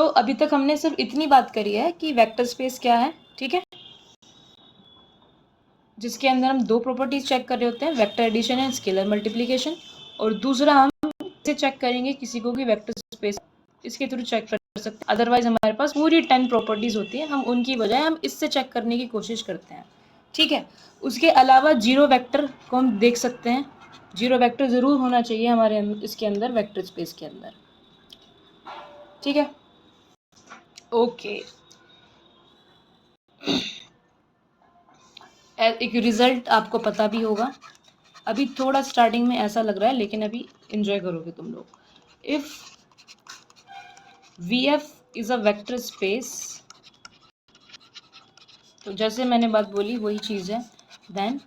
अभी तक हमने सिर्फ इतनी बात करी है कि वेक्टर स्पेस क्या है, ठीक है, जिसके अंदर हम दो प्रॉपर्टीज चेक कर रहे होते हैं, vector addition and scalar multiplication, और दूसरा हम इसे चेक करेंगे किसी को भी वेक्टर स्पेस इसके थ्रू चेक कर सकते हैं। अदरवाइज हमारे पास पूरी 10 प्रॉपर्टीज होती है, हम उनकी बजाय हम इससे चेक करने की कोशिश करते हैं, ठीक है। उसके अलावा जीरो वेक्टर को हम देख सकते हैं, जीरो वेक्टर जरूर होना चाहिए हमारे इसके अंदर वेक्टर स्पेस के अंदर, ठीक है, ओके। एक रिजल्ट आपको पता भी होगा, अभी थोड़ा स्टार्टिंग में ऐसा लग रहा है लेकिन अभी एंजॉय करोगे तुम लोग। If VF is a vector space, तो जैसे मैंने बात बोली वही चीज है, देन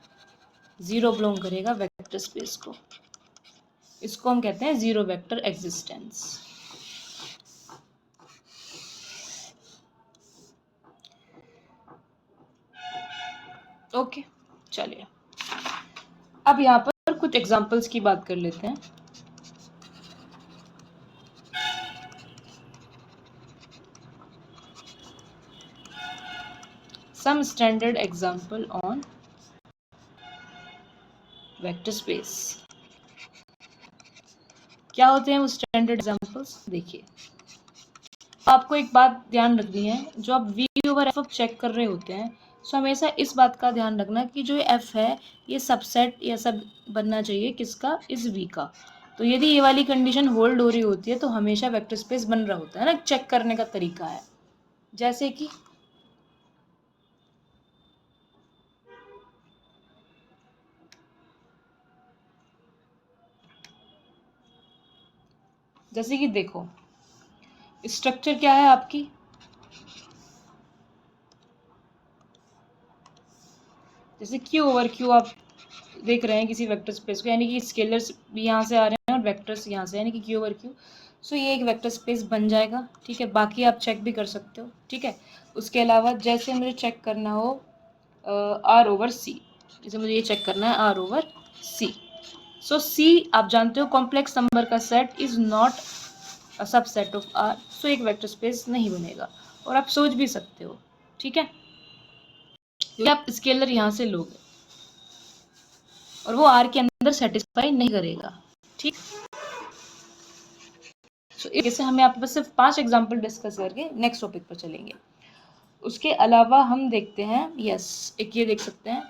जीरो बिलोंग करेगा वेक्टर स्पेस को, इसको हम कहते हैं जीरो वेक्टर एग्जिस्टेंस। ओके, चलिए अब यहाँ पर कुछ एग्जांपल्स की बात कर लेते हैं। Some standard example on vector space. क्या होते हैं वो स्टैंडर्ड एग्जांपल्स, देखिए आपको एक बात ध्यान रखनी है, जो आप V ओवर F चेक कर रहे होते हैं, सो हमेशा इस बात का ध्यान रखना कि जो F है ये सबसेट या सब बनना चाहिए किसका, इस V का। तो यदि ये वाली कंडीशन होल्ड हो रही होती है तो हमेशा वेक्टर स्पेस बन रहा होता है ना, चेक करने का तरीका है। जैसे कि देखो स्ट्रक्चर क्या है आपकी, जैसे Q ओवर Q आप देख रहे हैं किसी वेक्टर स्पेस को, यानी कि स्केलर्स भी यहाँ से आ रहे हैं और वेक्टर्स यहाँ से, यानी कि Q ओवर Q, सो ये एक वेक्टर स्पेस बन जाएगा, ठीक है। बाकी आप चेक भी कर सकते हो, ठीक है। उसके अलावा जैसे मुझे चेक करना हो R ओवर C, जैसे मुझे ये चेक करना है R ओवर C, सो C आप जानते हो कॉम्प्लेक्स नंबर का set is not a subset of R, सो एक वेक्टर स्पेस नहीं बनेगा। और आप सोच भी सकते हो, ठीक है, आप स्केलर यहाँ से लोगे और वो R के अंदर सेटिस्फाई नहीं करेगा, ठीक। सो इससे हमें आपके पास सिर्फ 5 एग्जांपल डिस्कस करके नेक्स्ट टॉपिक पर चलेंगे। उसके अलावा हम देखते हैं, यस एक ये देख सकते हैं,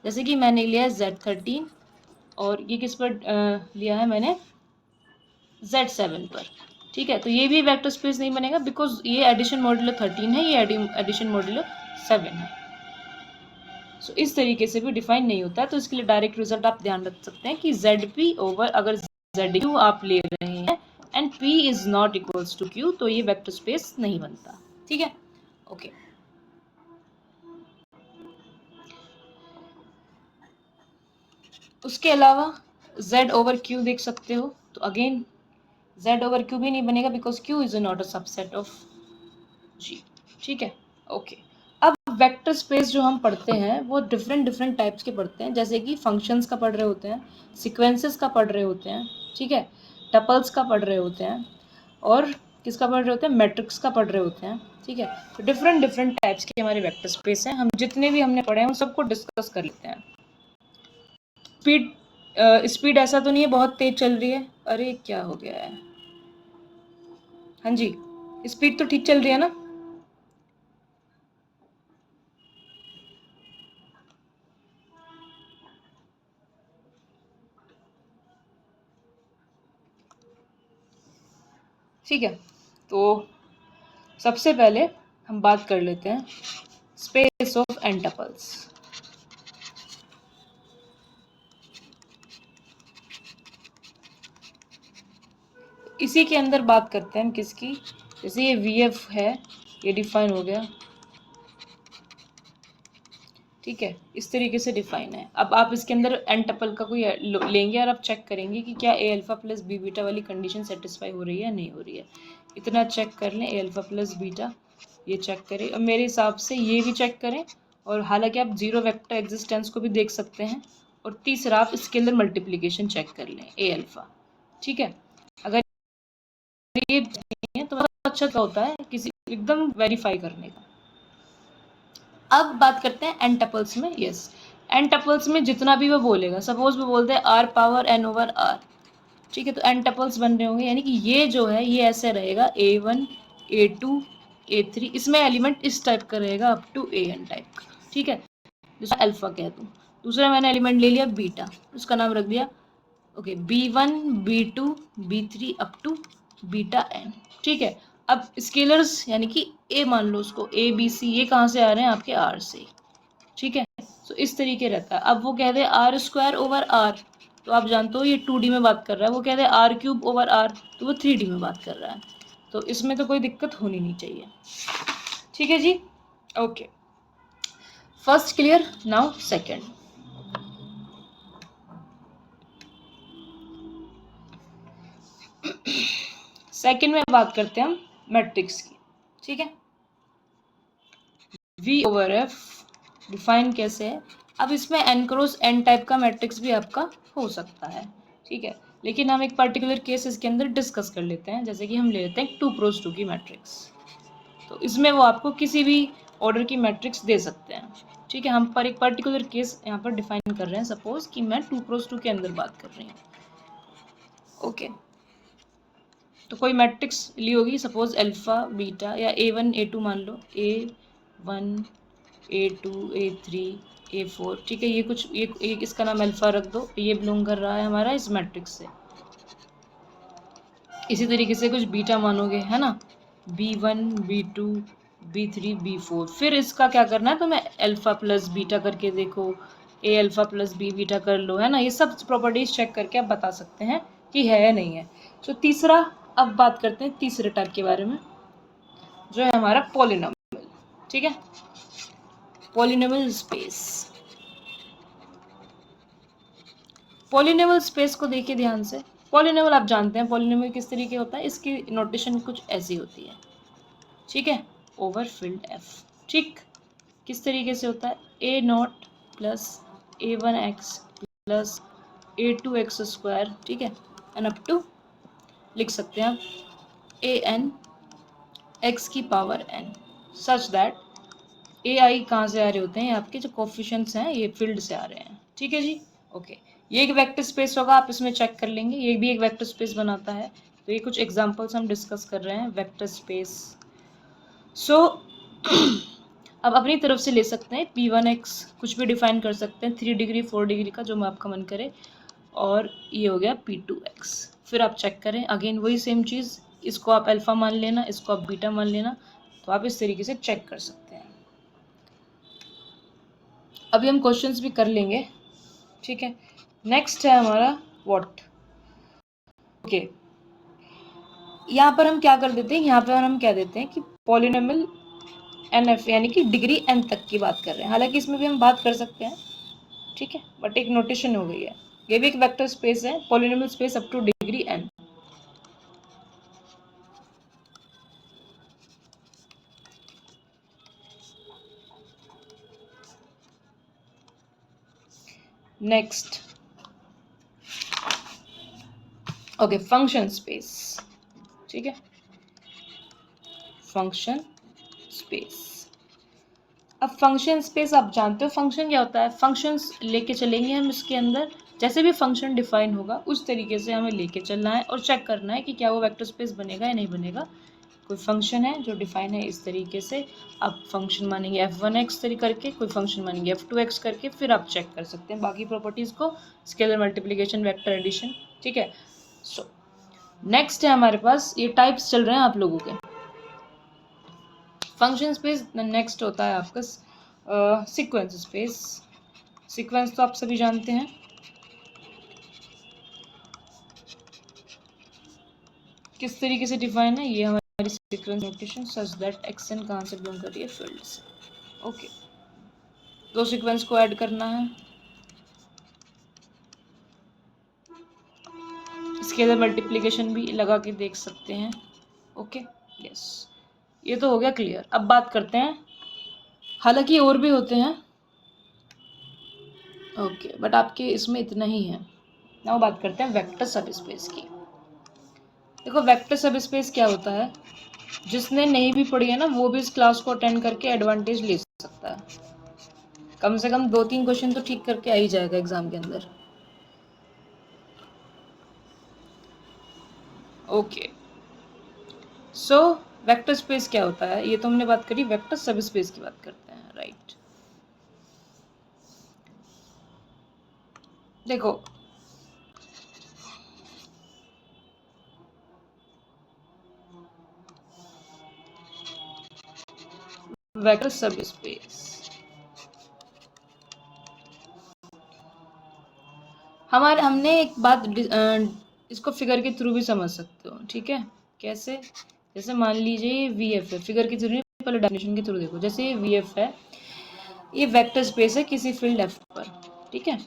जैसे कि मैंने लिया है Z13 और ये किस पर लिया है मैंने, Z7 पर, ठीक है। तो ये भी वेक्टर स्पेस नहीं बनेगा बिकॉज ये एडिशन मॉड्यूलो 13 है, ये एडिशन मॉड्यूलो 7 है। सो इस तरीके से भी डिफाइन नहीं होता है, तो इसके लिए डायरेक्ट रिजल्ट आप ध्यान रख सकते हैं कि ZP ओवर अगर ZQ आप ले रहे हैं and P is not equals to Q, तो ये वेक्टर स्पेस नहीं बनता, ठीक है, ओके। उसके अलावा Z ओवर Q देख सकते हो, तो अगेन Z ओवर Q भी नहीं बनेगा because Q is not a subset of G, ठीक है, ओके। अब वेक्टर स्पेस जो हम पढ़ते हैं वो डिफरेंट टाइप्स के पढ़ते हैं, जैसे कि फंक्शंस का पढ़ रहे होते हैं, सीक्वेंसेस का पढ़ रहे होते हैं, ठीक है, टपल्स का पढ़ रहे होते हैं, और किसका पढ़ रहे होते हैं, मैट्रिक्स का पढ़ रहे होते हैं, ठीक है। तो डिफरेंट टाइप्स के हमारे वेक्टर स्पेस हैं, हम जितने भी हमने पढ़े हैं उन सबको डिस्कस कर लेते हैं। स्पीड ऐसा तो नहीं है बहुत तेज चल रही है, अरे क्या हो गया है, हाँ जी स्पीड तो ठीक चल रही है ना, ठीक है। तो सबसे पहले हम बात कर लेते हैं स्पेस ऑफ एन टपल्स। इसी के अंदर बात करते हैं हम किसकी, जैसे ये VF है, ये डिफाइन हो गया, ठीक है, इस तरीके से डिफाइन है। अब आप इसके अंदर एन टपल का कोई लेंगे और आप चेक करेंगे कि क्या A alpha plus B beta वाली कंडीशन सेटिस्फाई हो रही है या नहीं हो रही है, इतना चेक कर लें। A अल्फा प्लस बीटा ये चेक करें, और मेरे हिसाब से ये भी चेक करें, और हालांकि आप जीरो वेक्टर एग्जिस्टेंस को भी देख सकते हैं, और तीसरा आप स्केलर मल्टीप्लिकेशन चेक कर लें A अल्फा, ठीक है। अगर ये तो अच्छा होता है किसी एकदम वेरीफाई करने का। अब बात करते हैं एन टपल्स में। यस, एन टपल्स में जितना भी वो बोलेगा, सपोज वो बोलते हैं R power n over R, ठीक है, तो एन टपल्स बन रहे होंगे, यानी कि ये जो है ये ऐसे रहेगा A1 A2 A3, इसमें एलिमेंट इस टाइप का रहेगा अप टू AN टाइप का, ठीक है, दूसरा अल्फा कह दूँ। दूसरा मैंने एलिमेंट ले लिया बीटा, उसका नाम रख दिया okay B1 B2 B3 up to beta N, ठीक है। अब स्केलर्स यानी कि ए मान लो उसको ABC, ये कहाँ से आ रहे हैं आपके R से, ठीक है, तो इस तरीके रहता है। अब वो कह दे आर स्क्वायर ओवर आर, तो आप जानते हो ये 2D में बात कर रहा है, वो कह दे आर क्यूब ओवर आर, तो वो 3D में बात कर रहा है, तो इसमें तो कोई दिक्कत होनी नहीं चाहिए, ठीक है जी। Okay, first clear, now second. Second में बात करते हैं हम मैट्रिक्स की, ठीक है। V ओवर F डिफाइन कैसे है, अब इसमें n क्रॉस n टाइप का मैट्रिक्स भी आपका हो सकता है, ठीक है, लेकिन हम एक पर्टिकुलर केस इसके अंदर डिस्कस कर लेते हैं। जैसे कि हम ले लेते हैं 2 क्रॉस 2 की मैट्रिक्स, तो इसमें वो आपको किसी भी ऑर्डर की मैट्रिक्स दे सकते हैं, ठीक है। हम पर एक पर्टिकुलर केस यहाँ पर डिफाइन कर रहे हैं, सपोज कि मैं 2 क्रॉस 2 के अंदर बात कर रही हूँ, ओके। तो कोई मैट्रिक्स ली होगी, सपोज अल्फा बीटा या A1 A2 मान लो, A1 A2 A3 A4, ठीक है, ये कुछ ये इसका नाम अल्फा रख दो, ये बिलोंग कर रहा है हमारा इस मैट्रिक्स से। इसी तरीके से कुछ बीटा मानोगे, है ना, B1 B2 B3 B4, फिर इसका क्या करना है, तो मैं अल्फा प्लस बीटा करके देखो, A alpha plus B beta कर लो, है ना, ये सब प्रॉपर्टीज चेक करके आप बता सकते हैं कि है या नहीं है। तो तीसरा, अब बात करते हैं तीसरे टाइप के बारे में, जो है हमारा पॉलिनोमियल, ठीक है, पॉलिनोमियल स्पेस। पॉलिनोमियल स्पेस को देखिए ध्यान से। पॉलिनोमियल आप जानते हैं पॉलिनोमियल किस तरीके होता है, इसकी नोटेशन कुछ ऐसी होती है, ठीक है, ओवर फिल्ड एफ, ठीक, किस तरीके से होता है, A0 plus A1x plus A2x square, ठीक है, एंड अप टू लिख सकते हैं आप AN x की power n, such that AI कहाँ से आ रहे होते हैं, आपके जो कोफिशिएंट्स हैं ये फील्ड से आ रहे हैं, ठीक है जी। ओके, ये एक वेक्टर स्पेस होगा, आप इसमें चेक कर लेंगे, ये भी एक वेक्टर स्पेस बनाता है। तो ये कुछ एग्जांपल्स हम डिस्कस कर रहे हैं वेक्टर स्पेस। सो अब अपनी तरफ से ले सकते हैं P1x, कुछ भी डिफाइन कर सकते हैं 3 डिग्री 4 डिग्री का, जो आपका मन करे, और ये हो गया P2x। फिर आप चेक करें, अगेन वही सेम चीज़, इसको आप अल्फा मान लेना, इसको आप बीटा मान लेना, तो आप इस तरीके से चेक कर सकते हैं। अभी हम क्वेश्चंस भी कर लेंगे, ठीक है। नेक्स्ट है हमारा व्हाट, ओके, यहाँ पर हम क्या कर देते हैं, यहाँ पर हम कह देते हैं कि पॉलिनोमियल NF, यानी कि डिग्री n तक की बात कर रहे हैं, हालांकि इसमें भी हम बात कर सकते हैं, ठीक है, बट एक नोटेशन हो गई है, ये भी एक वेक्टर स्पेस है, polynomial space up two degree n। Next, okay, function space, ठीक है, फंक्शन स्पेस। अब फंक्शन स्पेस आप जानते हो फंक्शन क्या होता है, फंक्शंस लेके चलेंगे हम इसके अंदर, जैसे भी फंक्शन डिफाइन होगा उस तरीके से हमें लेके चलना है और चेक करना है कि क्या वो वेक्टर स्पेस बनेगा या नहीं बनेगा। कोई फंक्शन है जो डिफाइन है इस तरीके से, आप फंक्शन मानेंगे f1x करके, कोई फंक्शन मानेंगे f2x करके, फिर आप चेक कर सकते हैं बाकी प्रॉपर्टीज़ को, स्केलर मल्टीप्लिकेशन, वेक्टर एडिशन, ठीक है। सो नेक्स्ट है हमारे पास, ये टाइप्स चल रहे हैं आप लोगों के फंक्शन स्पेस। नेक्स्ट होता है आपका सीक्वेंस स्पेस। सीक्वेंस तो आप सभी जानते हैं, किस तरीके से डिफाइन है, ये हमारी sequence notation, such that action कहाँ से बिलोंग कर रही है, फील्ड से, ओके। दो सीक्वेंस को ऐड करना है, स्केलर मल्टीप्लिकेशन भी लगा के देख सकते हैं, ओके, यस, ये तो हो गया क्लियर। अब बात करते हैं, हालांकि और भी होते हैं, ओके, बट आपके इसमें इतना ही है। नाउ बात करते हैं वेक्टर सब स्पेस की। देखो वेक्टर सब स्पेस क्या होता है, जिसने नहीं भी पढ़ी है ना वो भी इस क्लास को अटेंड करके एडवांटेज ले सकता है। कम से कम 2-3 क्वेश्चन तो ठीक करके आ ही जाएगा एग्जाम के अंदर। ओके, सो वेक्टर स्पेस क्या होता है ये तो हमने बात करी, वेक्टर सब स्पेस की बात करते हैं, राइट। देखो वेक्टर सब स्पेस हमने एक बात इसको फिगर के थ्रू भी समझ सकते हो, ठीक है। कैसे? जैसे मान लीजिए वी एफ है, फिगर के थ्रू नहीं, पहले डेफिनेशन के थ्रू देखो। जैसे वी एफ है, ये वेक्टर स्पेस है किसी फील्ड एफ पर, ठीक है।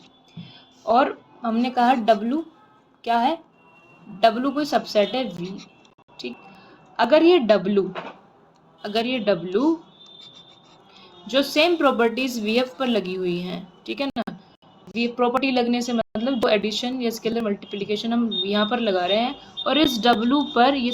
और हमने कहा डब्लू क्या है, डब्लू कोई सबसेट है वी, ठीक। अगर ये डब्लू जो सेम प्रॉपर्टीज वी एफ पर लगी हुई हैं, ठीक है ना, वी प्रॉपर्टी लगने से मतलब जो एडिशन या स्केलर मल्टीप्लिकेशन हम यहाँ पर लगा रहे हैं, और इस डब्लू पर ये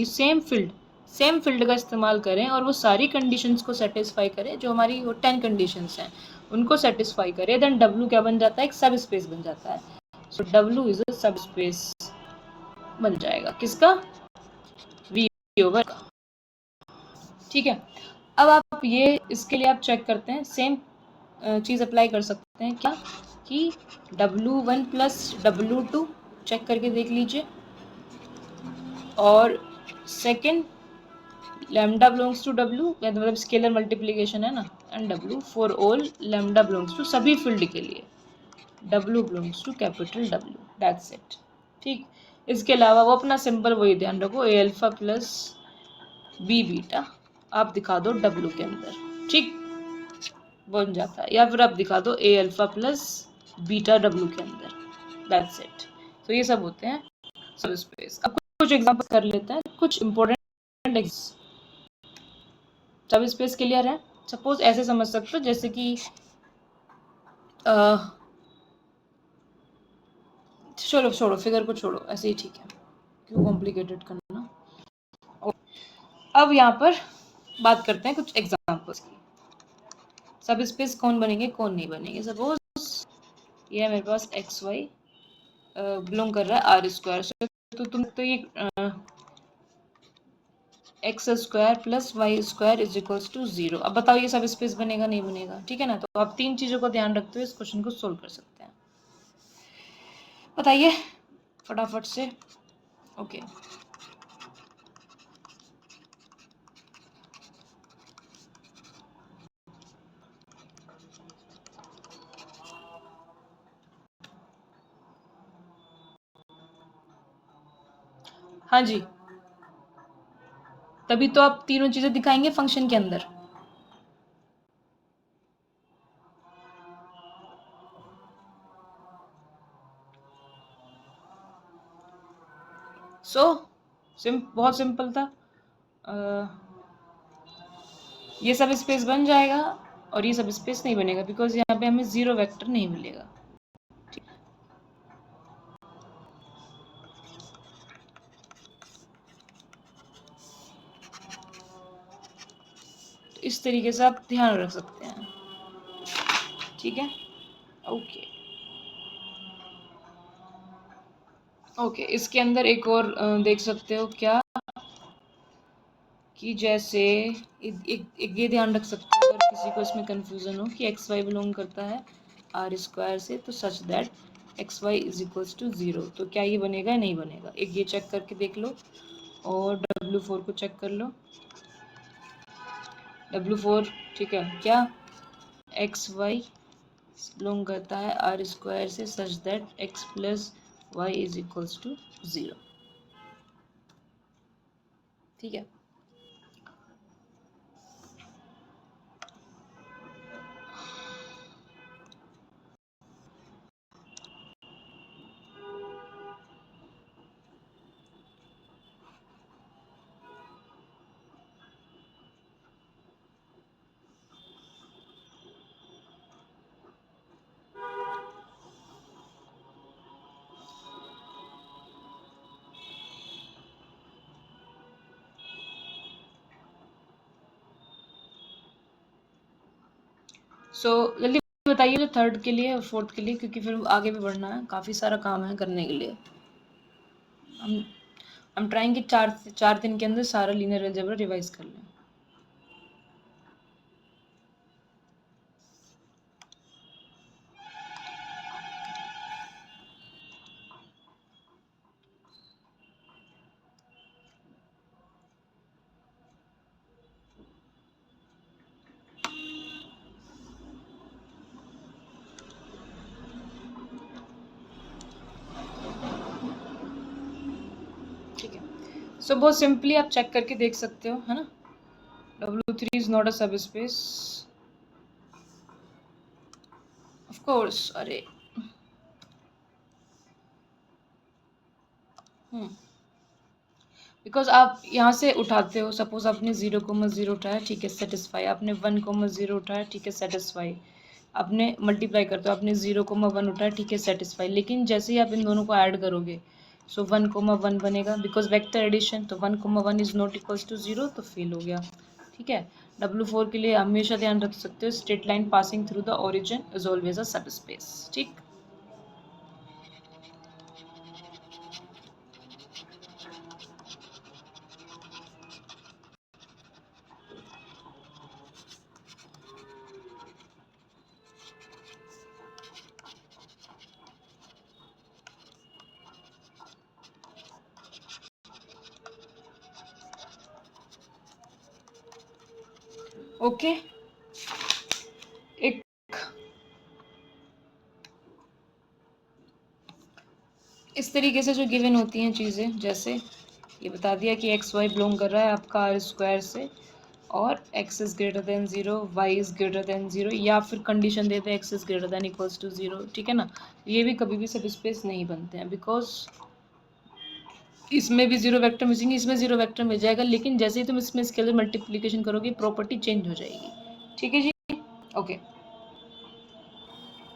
सेम फील्ड का इस्तेमाल करें और वो सारी कंडीशंस को सेटिस्फाई करे, जो हमारी वो 10 कंडीशंस हैं उनको सेटिस्फाई करे, देन डब्लू क्या बन जाता है, एक सब स्पेस बन जाता है। सो डब्लू इज अ सब स्पेस बन जाएगा, किसका, वी ओवर का, ठीक है। अब आप ये इसके लिए आप चेक करते हैं, सेम चीज़ अप्लाई कर सकते हैं, क्या कि W1 प्लस W2 चेक करके देख लीजिए, और second lambda belongs to W, मतलब स्केलर मल्टीप्लिकेशन है ना, and W for all lambda belongs to सभी फील्ड के लिए, W belongs to capital W, that's it, ठीक। इसके अलावा वो अपना सिंपल वही ध्यान रखो, a alpha plus b beta आप दिखा दो डब्लू के अंदर, ठीक, बन जाता है। या फिर आप दिखा दो ए अल्फा प्लस बीटा डब्लू के अंदर, दैट्स इट। तो ये सब होते हैं सब स्पेस। अब कुछ एग्जांपल कर लेते हैं, कुछ इंपॉर्टेंट सब स्पेस क्लियर है। सपोज ऐसे समझ सकते हो जैसे कि चलो छोड़ो, फिगर को छोड़ो, ऐसे ही ठीक है, क्यों कॉम्प्लिकेटेड करना। अब यहाँ पर बात करते हैं कुछ एग्जांपल्स की, सब स्पेस कौन बनेंगे कौन नहीं बनेंगे। सपोज ये है मेरे पास एक्स वाई बिलोंग कर रहा है आर स्क्वायर से, तो तुम तो ये x square plus y square is equals to 0। अब बताओ ये सब स्पेस बनेगा नहीं बनेगा, ठीक है ना। तो आप 3 चीज़ों को ध्यान रखते हुए इस क्वेश्चन को सोल्व कर सकते हैं, बताइए फटाफट से। ओके हाँ जी, तभी तो आप तीनों चीजें दिखाएंगे फंक्शन के अंदर। बहुत सिंपल था। ये सब स्पेस बन जाएगा और ये सब स्पेस नहीं बनेगा, बिकॉज यहाँ पे हमें 0 वेक्टर नहीं मिलेगा। तो इस तरीके से आप ध्यान रख सकते हैं, ठीक है। ओके ओके, इसके अंदर एक और देख सकते हो क्या, कि जैसे एक ये ध्यान रख सकते हो, अगर किसी को इसमें कंफ्यूजन हो कि एक्स वाई बिलोंग करता है आर स्क्वायर से, तो such that x y is equals to 0, तो क्या ये बनेगा या नहीं बनेगा, एक ये चेक करके देख लो। और W4 को चेक कर लो, W4 ठीक है, क्या एक्स वाई बिलोंग करता है आर स्क्वायर से such that x plus y is equals to 0, ठीक है। सो जल्दी बताइए जो थर्ड के लिए और फोर्थ के लिए, क्योंकि फिर आगे भी बढ़ना है, काफ़ी सारा काम है करने के लिए। हम ट्राइंग कि चार दिन के अंदर सारा लीनियर अलजेब्रा रिवाइज कर लें। ठीक है, सो बहुत सिंपली आप चेक करके देख सकते हो, है ना। W3 इज नॉट अ सब स्पेस, ऑफ कोर्स। अरे बिकॉज आप यहाँ से उठाते हो, सपोज आपने 0,0 उठाया, ठीक है, सेटिस्फाई। आपने 1,0 उठाया, ठीक है, सेटिस्फाई। आपने मल्टीप्लाई करते हो, आपने 0,1 उठाया, ठीक है, सेटिस्फाई। लेकिन जैसे ही आप इन दोनों को ऐड करोगे, सो 1,1 बनेगा, बिकॉज वेक्टर एडिशन, तो 1,1 इज नॉट इक्वल्स टू 0, तो फेल हो गया। ठीक है, W4 के लिए हमेशा ध्यान रख सकते हो, straight line passing through the origin is always a subspace. ठीक, ओके। एक इस तरीके से जो गिवन होती हैं चीज़ें, जैसे ये बता दिया कि एक्स वाई बिलोंग कर रहा है आपका आर स्क्वायर से, और x is greater than 0, y is greater than 0, या फिर कंडीशन देते हैं x is greater than equals to 0। ठीक है ना, ये भी कभी भी सब स्पेस नहीं बनते हैं, बिकॉज इसमें भी जीरो वेक्टर मिलेंगे, इसमें जीरो वेक्टर मिल जाएगा, लेकिन जैसे ही तुम इसमें स्केलर मल्टीप्लिकेशन करोगे प्रॉपर्टी चेंज हो जाएगी। ठीक है जी, ओके,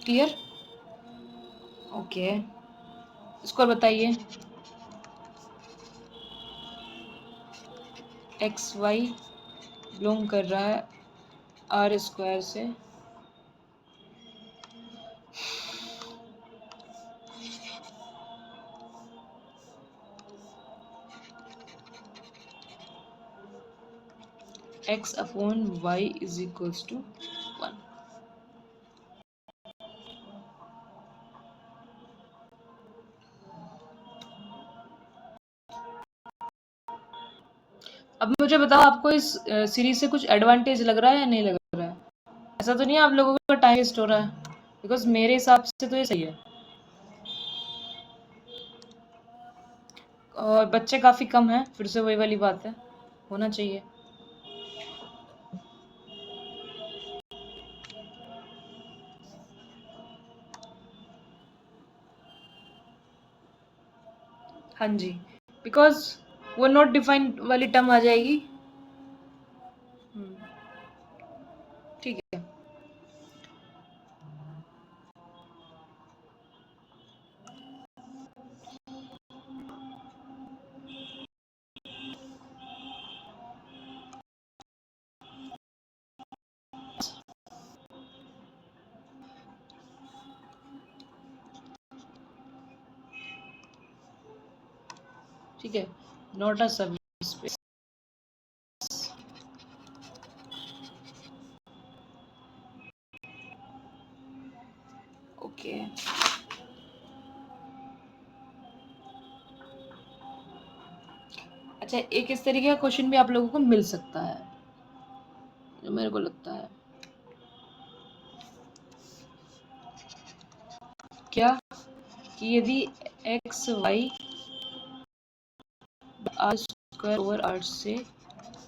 क्लियर, ओके। इसको और बताइए, एक्स वाई बिलोंग कर रहा है आर स्क्वायर से, x upon y is equals to 1। अब मुझे बताओ, आपको इस सीरीज से कुछ एडवांटेज लग रहा है या नहीं लग रहा है? ऐसा तो नहीं है आप लोगों का टाइम वेस्ट हो रहा है? बिकॉज मेरे हिसाब से तो ये सही है, और बच्चे काफ़ी कम हैं, फिर से वही वाली बात है, होना चाहिए। हाँ जी, बिकॉज वो नॉट डिफाइंड वाली टर्म आ जाएगी। ठीक है, ठीक है, नॉट अ सब स्पेस। ओके, अच्छा, एक इस तरीके का क्वेश्चन भी आप लोगों को मिल सकता है, जो मेरे को लगता है, क्या कि यदि x y R square over R से,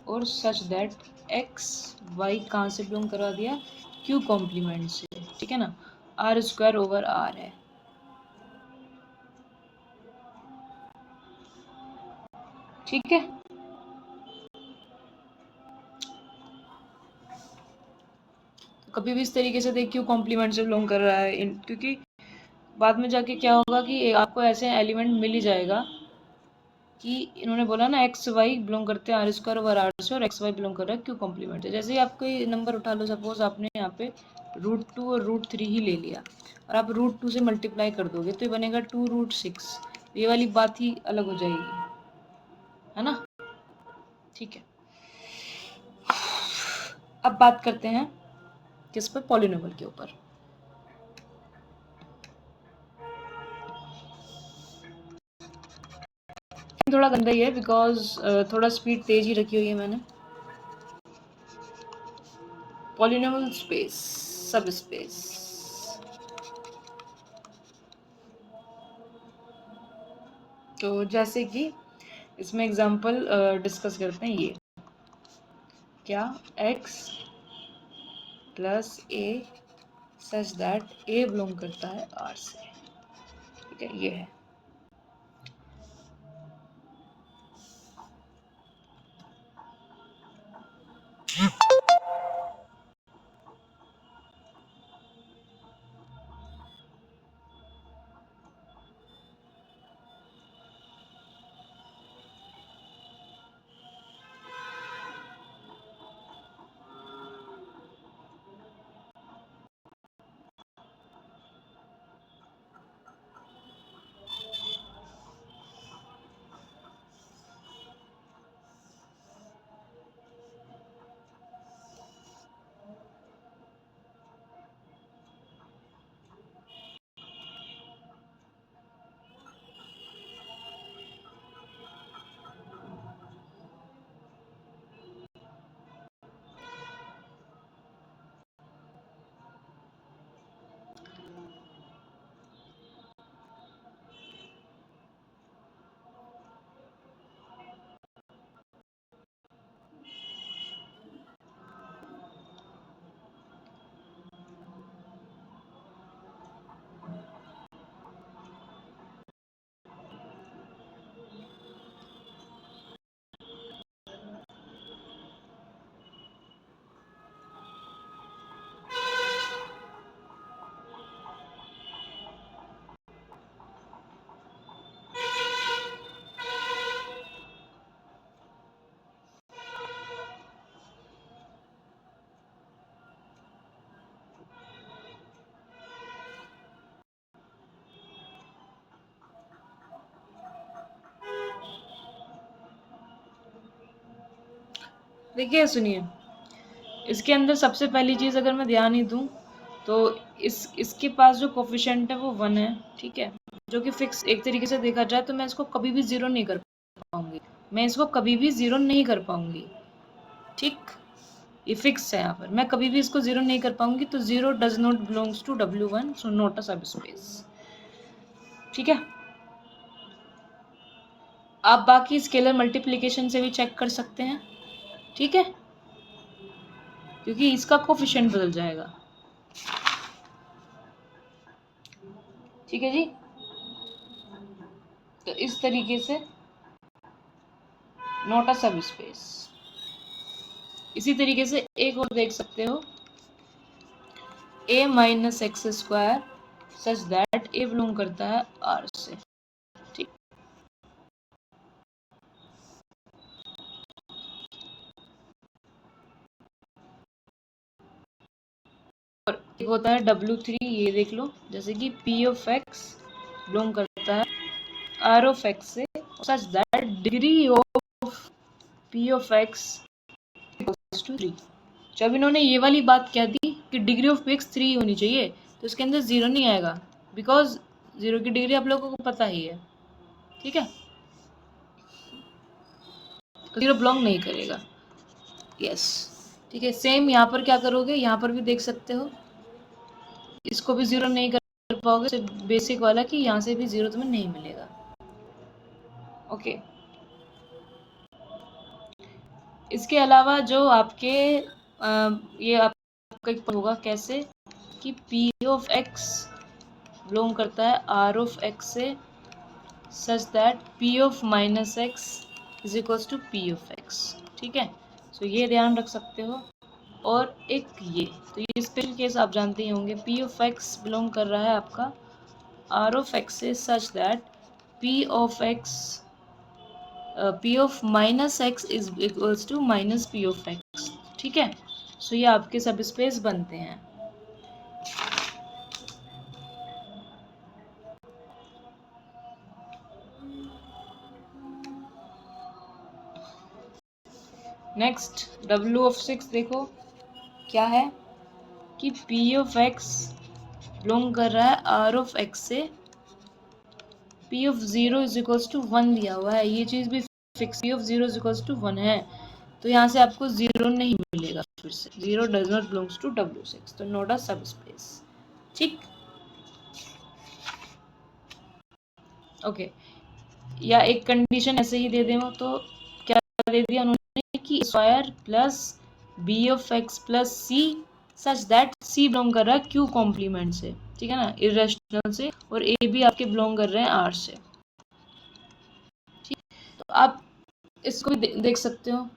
और सच दैट एक्स वाई कहाँ से बिलोंग करवा दिया, क्यू कॉम्प्लीमेंट से। ठीक है ना, आर स्क्वायर ओवर आर है। ठीक है, कभी भी इस तरीके से देख क्यू कॉम्प्लीमेंट से बिलोंग कर रहा है, क्योंकि बाद में जाके क्या होगा कि आपको ऐसे एलिमेंट मिल ही जाएगा कि इन्होंने बोला ना एक्स वाई बिलोंग करते हैं आर स्क्वायर ओवर आर से, और एक्स वाई बिलोंग कर रहा है क्यू कॉम्प्लीमेंट से। जैसे ही आप कोई नंबर उठा लो, सपोज आपने यहाँ पे √2 और √3 ही ले लिया और आप √2 से मल्टीप्लाई कर दोगे तो ये बनेगा 2√6। ये वाली बात ही अलग हो जाएगी, है ना। ठीक है, अब बात करते हैं किस पर, पॉलिनोमियल के ऊपर। थोड़ा गंदा ही है बिकॉज थोड़ा स्पीड तेज ही रखी हुई है मैंने। पॉलिनोमियल स्पेस, सब स्पेस। तो जैसे कि इसमें एग्जांपल डिस्कस करते हैं, ये क्या x plus a such that a belong करता है R से, ठीक है, ये है। देखिए सुनिए, इसके अंदर सबसे पहली चीज़ अगर मैं ध्यान ही दूँ तो इसके पास जो कोफिशिएंट है वो 1 है, ठीक है, जो कि फिक्स, एक तरीके से देखा जाए तो मैं इसको कभी भी 0 नहीं कर पाऊंगी, मैं इसको कभी भी 0 नहीं कर पाऊंगी, ठीक, ये फिक्स है यहाँ पर, मैं कभी भी इसको 0 नहीं कर पाऊंगी। तो 0 does not belongs to W1, so not a subspace, ठीक है। आप बाकी स्केलर मल्टीप्लिकेशन से भी चेक कर सकते हैं, ठीक है, क्योंकि इसका कोफिशिएंट बदल जाएगा, ठीक है जी। तो इस तरीके से नॉट अ सब स्पेस। इसी तरीके से एक और देख सकते हो, a minus x square such that a belong करता है R से, ठीक। और एक होता है W3, ये देख लो, जैसे कि p ऑफ x बिलोंग करता है R ऑफ x से such that degree of p of x equals to 3। जब इन्होंने ये वाली बात कह दी कि डिग्री ऑफ p x 3 होनी चाहिए, तो इसके अंदर 0 नहीं आएगा, बिकॉज 0 की डिग्री आप लोगों को पता ही है, ठीक है, 0 बिलोंग नहीं करेगा, यस, ठीक है। सेम यहाँ पर क्या करोगे, यहाँ पर भी देख सकते हो, इसको भी 0 नहीं कर पाओगे, सिर्फ बेसिक वाला कि यहाँ से भी 0 तुम्हें नहीं मिलेगा, ओके। इसके अलावा जो आपके ये आपका एक होगा कैसे कि p ऑफ x बिलोंग करता है R ऑफ x से such that p of minus x is equals to p of x, ठीक है, सो ये ध्यान रख सकते हो। और एक ये, तो ये स्पेशल केस आप जानते ही होंगे, p ऑफ x बिलोंग कर रहा है आपका R ऑफ x से such that p of x p of minus x is equals to minus p of x, ठीक है, सो ये आपके सब स्पेस बनते हैं, नेक्स्ट W(6) देखो क्या है कि P(x) बिलोंग कर रहा है R(x) से। P(0) इज इक्वल्स टू 1 दिया हुआ है, ये चीज़ भी fix P(0) is equals to 1 है, तो यहाँ से आपको 0 नहीं मिलेगा। फिर से 0 does not belongs to W6, तो नॉट अ सब स्पेस। ठीक, ओके। या एक कंडीशन ऐसे ही दे दें तो क्या दे दिया उन्होंने कि square plus B(x) plus C such that C belong कर रहा है Q कॉम्प्लीमेंट से, ठीक है ना, इरेशनल से, और A भी आपके बिलोंग कर रहे हैं R से। ठीक, तो आप इसको भी देख सकते हो।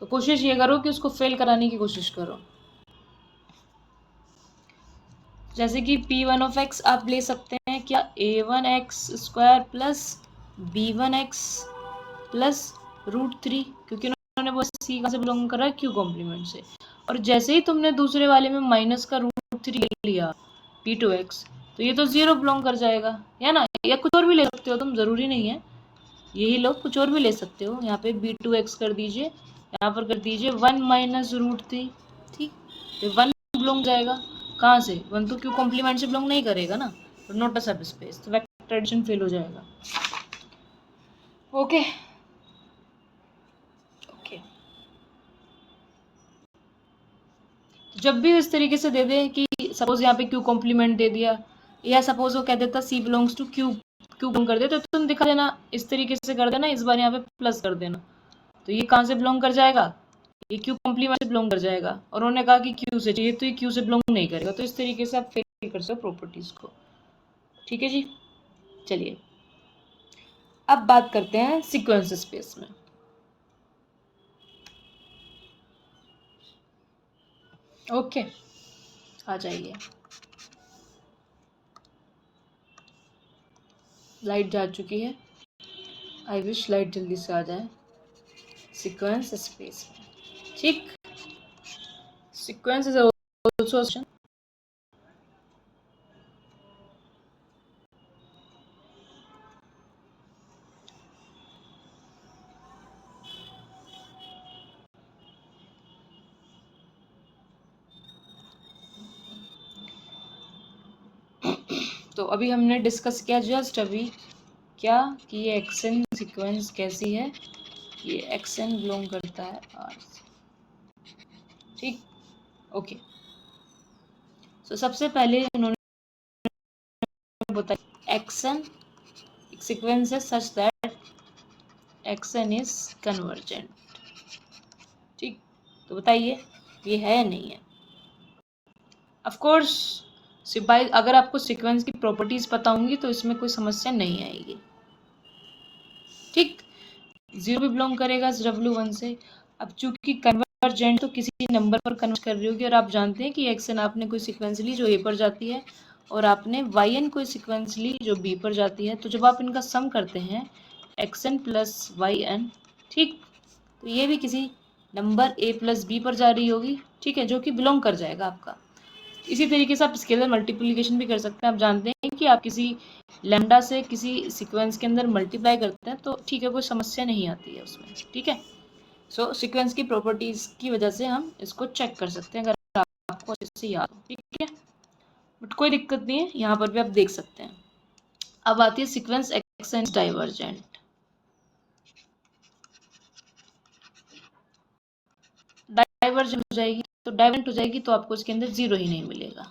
तो कोशिश ये करो कि उसको फेल कराने की कोशिश करो। जैसे कि P(1)(x) आप ले सकते हैं क्या A1x² प्लस B1x प्लस √3, क्योंकि उन्होंने वो C कहाँ से बिलोंग कर रहा है Q कॉम्प्लीमेंट से। और जैसे ही तुमने दूसरे वाले में माइनस का √3 लिया P2x, तो ये तो 0 बिलोंग कर जाएगा, है ना। या कुछ और भी ले सकते हो तुम, ज़रूरी नहीं है यही लो, कुछ और भी ले सकते हो। यहाँ पे B2x कर दीजिए, यहाँ पर कर दीजिए 1 माइनस √3, ठीक, तो 1 बिलोंग जाएगा। कहाँ से? 1 तो Q कॉम्प्लीमेंट से बिलोंग नहीं करेगा ना, तो नॉट अ सब स्पेस, तो वेक्टर एडिशन फेल हो जाएगा। ओके ओके, जब भी इस तरीके से दे दे कि सपोज यहाँ पे Q कॉम्प्लीमेंट दे दिया, या सपोज वो कह देता C belongs to Q, Q belong कर दे, तो तुम दिखा देना इस तरीके से कर देना, इस बार यहाँ पे प्लस कर देना, तो ये कहाँ से बिलोंग कर जाएगा? ये Q कॉम्प्लीमेंट से बिलोंग कर जाएगा। और उन्होंने कहा कि Q से चाहिए, तो ये Q से बिलोंग नहीं करेगा। तो इस तरीके से आप फेल कर सकते हो प्रॉपर्टीज को। ठीक है जी, चलिए अब बात करते हैं सीक्वेंस स्पेस में। ओके, आ जाइए। लाइट जा चुकी है, आई विश लाइट जल्दी से आ जाए सीक्वेंस स्पेस में। ठीक, सीक्वेंस इज ऑल्सो तो अभी हमने डिस्कस किया जस्ट अभी क्या कि ये एक्सन सीक्वेंस कैसी है, ये एक्सन बिलोंग करता है आर से। ठीक, ओके। तो सबसे पहले उन्होंने बताया एक्सन एक सीक्वेंस है such that action is convergent. ठीक, तो बताइए ये है या नहीं है? ऑफ कोर्स सिपाही, अगर आपको सीक्वेंस की प्रॉपर्टीज पता होंगी तो इसमें कोई समस्या नहीं आएगी। ठीक, 0 भी बिलोंग करेगा W1 से। अब चूंकि कन्वर्जेंट तो किसी नंबर पर कन्वर्ट कर रही होगी, और आप जानते हैं कि एक्सन आपने कोई सीक्वेंस ली जो A पर जाती है, और आपने YN कोई सीक्वेंस ली जो B पर जाती है, तो जब आप इनका सम करते हैं XN प्लस YN, ठीक, तो ये भी किसी नंबर A प्लस B पर जा रही होगी, ठीक है, जो कि बिलोंग कर जाएगा आपका। इसी तरीके से आप स्केलर मल्टीप्लिकेशन भी कर सकते हैं। आप जानते हैं कि आप किसी लैम्डा से किसी सीक्वेंस के अंदर मल्टीप्लाई करते हैं तो ठीक है, कोई समस्या नहीं आती है उसमें। ठीक है, सो सीक्वेंस की प्रॉपर्टीज की वजह से हम इसको चेक कर सकते हैं अगर आपको अच्छे से याद हो। ठीक है, बट कोई दिक्कत नहीं है, यहाँ पर भी आप देख सकते हैं। अब आती है सीक्वेंस एक्सन डाइवर्जेंट। डाइवर्जेंट हो जाएगी, तो डाइवर्जेंट हो जाएगी तो आपको इसके अंदर 0 ही नहीं मिलेगा।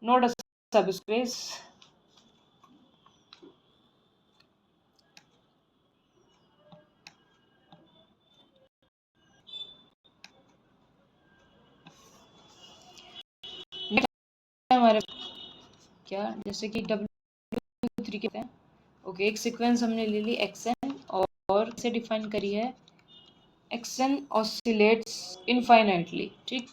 नोट अ सबस्पेस। हमारे क्या जैसे कि W3 के हैं, ओके, एक सीक्वेंस हमने ले ली एक्सन, और इसे डिफाइन करी है एक्सन ऑसिलेट्स इनफाइनाइटली। ठीक,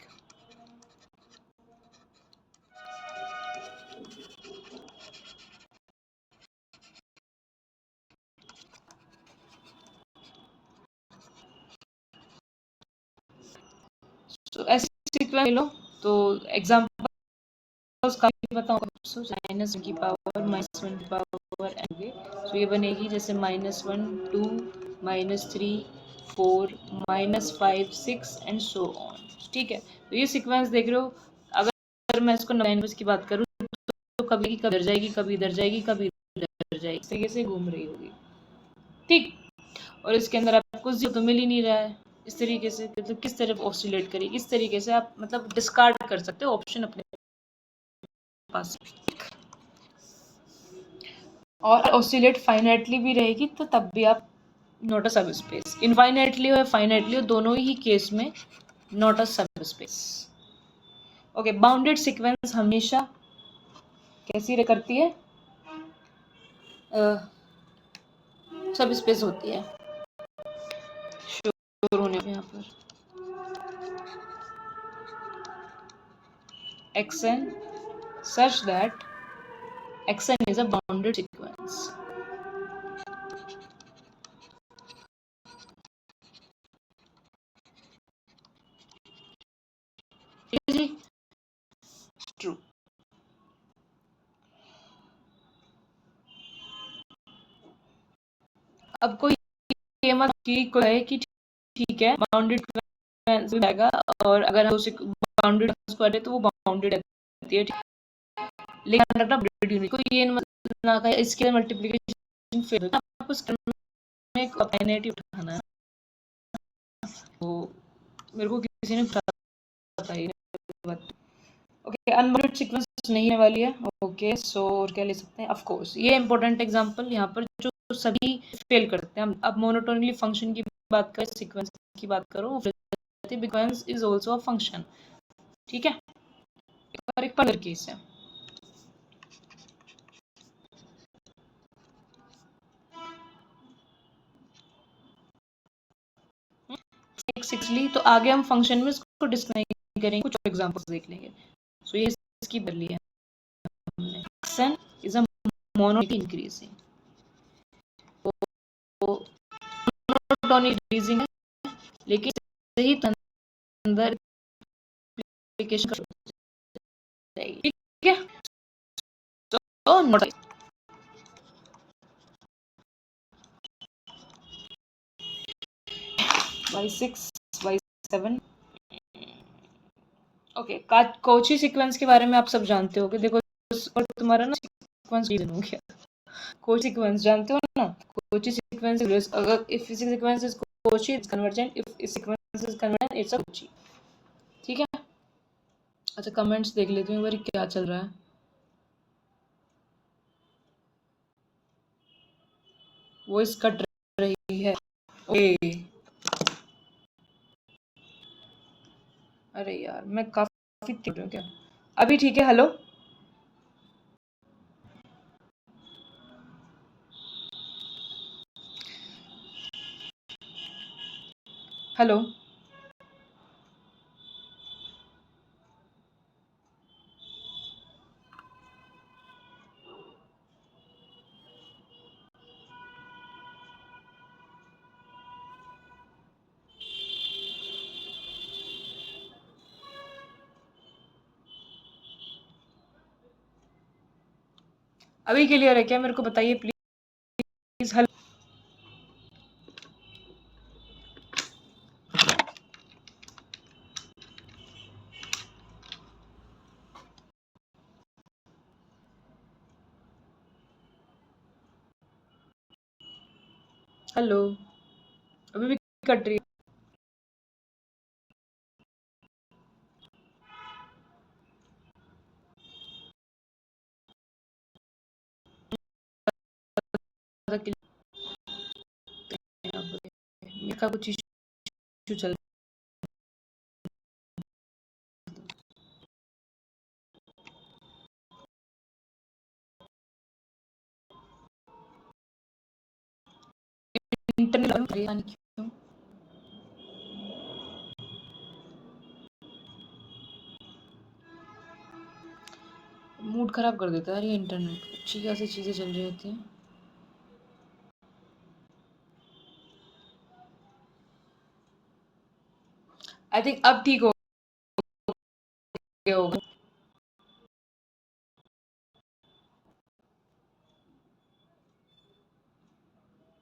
तो ऐसी सीक्वेंस ले लो, तो एग्जांपल्स काफी बताओ माइनस की पावर -1 की पावर एन, सो ये बनेगी जैसे -1 2 -3 4 -5 6 एंड सो ऑन। ठीक है, तो ये सीक्वेंस देख रहे हो। अगर मैं इसको नंबर्स की बात करूँ तो कभी इधर जाएगी, कभी इधर जाएगी, कभी इधर जाएगी, इस तरीके से घूम रही होगी। ठीक, और इसके अंदर आपको जीरो तो मिल ही नहीं रहा है। इस तरीके से तो किस तरफ ऑसिलेट करेगी, इस तरीके से आप मतलब डिस्कार्ड कर सकते हो ऑप्शन अपने पास। और ऑसिलेट फाइनाइटली भी रहेगी तो तब भी आप नॉट अ सब स्पेस। इनफाइनाइटली हो या फाइनाइटली हो, दोनों ही केस में नॉट अ सब स्पेस। ओके, बाउंडेड सीक्वेंस हमेशा कैसी करती है, सब स्पेस होती है। शोर होने यहाँ पर xn such that xn is a bounded sequence। जी, ट्रू। अब कोई ये मत कि कोई है कि ठीक है बाउंडेड सीक्वेंस आएगा, और अगर हम उसे बाउंडेड को तो वो बाउंडेड रहती है, लेकिन रखना बाउंडेड यूनिट को ये ना कहे इसके मल्टीप्लिकेशन फेल होता है, आपको स्टेप में एक फाइनाइट उठाना है। तो मेरे को किसी ने बताई बात। ओके, अनबाउंडेड सीक्वेंस नहीं होने वाली है। ओके, सो और क्या ले सकते हैं, ऑफ कोर्स ये इंपॉर्टेंट एग्जांपल यहाँ पर जो सभी फेल करते हैं। अब मोनोटोनली फंक्शन की बात करें, सीक्वेंस की बात करो, sequence is also a function. ठीक है, और एक पर्टिकुलर केस है। सिक्सली तो आगे हम फंक्शन में इसको डिस्क्राइब करेंगे, कुछ एग्जांपल्स देख लेंगे। सो ये इसकी कर ली है हमने, action is a monotonic increasing, तो मोनोटोनिक इंक्रीजिंग है, लेकिन सही अंदर एप्लीकेशन कर जाएगी। ठीक है, तो note y6 y7। Okay, Kochi sequence के बारे में आप सब जानते हो कि देखो, और तुम्हारा ना सीक्वेंस रीजन हो गया। कोची सीक्वेंस जानते हो ना, कोची सीक्वेंस अगर if sequence is Kochi it's convergent, if sequence is convergent it's a Kochi. ठीक है, अच्छा कमेंट्स देख लेती हूँ बारी क्या चल रहा है। वॉइस कट रही है। ओके, अरे यार मैं काफी ठीक हूँ क्या, अभी ठीक है? हेलो हेलो, अभी क्लियर है क्या? मेरे को बताइए प्लीज। हेलो हेलो, अभी भी कट रही है? मेरा कुछ इशू चल इंटरनेट क्यों मूड खराब कर देता है ये इंटरनेट, अच्छी खासी चीजें चल रही होती हैं। आई थिंक अब ठीक हो गया होगा।